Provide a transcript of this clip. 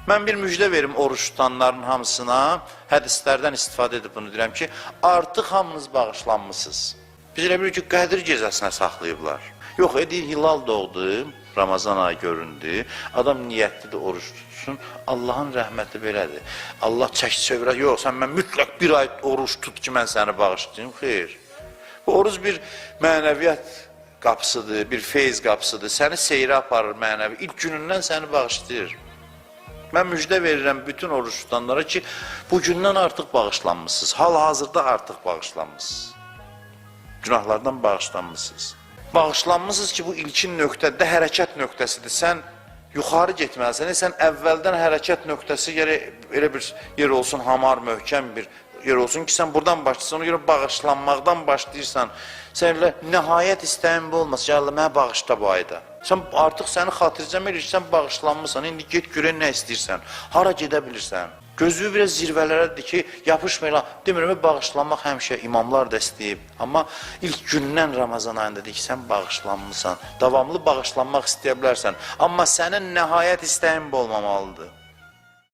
Mən bir müjdə verim oruç tutanların hamısına, hədislərdən istifadə edib bunu deyirəm ki, artıq hamınız bağışlanmısınız. Biz elə bilir ki, Qədir gecəsinə saxlayıblar. Yox, deyir, hilal doğdu, Ramazan ayı göründü, adam niyyətlidir, oruç tutsun, Allahın rəhməti belədir. Allah çək çevirə, yox, sən mən mütləq bir ay oruç tut ki, mən səni bağışlayayım, xeyr. Bu oruç bir mənəviyyat qapısıdır, bir feyz qapısıdır, səni seyrə aparır mənəvi, ilk günündən səni bağışlayır. Mən müjdə verirəm bütün oruç tutanlara ki, bu gündən artıq bağışlanmışsınız, hal-hazırda artıq bağışlanmışsınız. Günahlardan bağışlanmışsınız. Bağışlanmışsınız ki, bu ilkin nöqtədə hərəkət nöqtəsidir. Sən yuxarı getməlisən, sən əvvəldən hərəkət nöqtəsi elə bir yer olsun, hamar, möhkəm bir yer olsun ki, sən buradan başlayırsan, ona görə bağışlanmaqdan başlayırsan, sən elə nəhayət istəyin bu olmaz, ya Allah, mənə bağışla bu ayda. Sən artıq səni xatircəm edir ki, sən bağışlanmışsan, indi get görən nə istəyirsən, hara gedə bilirsən. Gözü biraz zirvələrədir ki, yapışmayla, demirəm, bağışlanmaq həmişə imamlar da istəyib. Amma ilk gündən Ramazan ayında deyir ki, sən bağışlanmışsan, davamlı bağışlanmaq istəyə bilərsən. Amma sənin nəhayət istəyin bu olmamalıdır.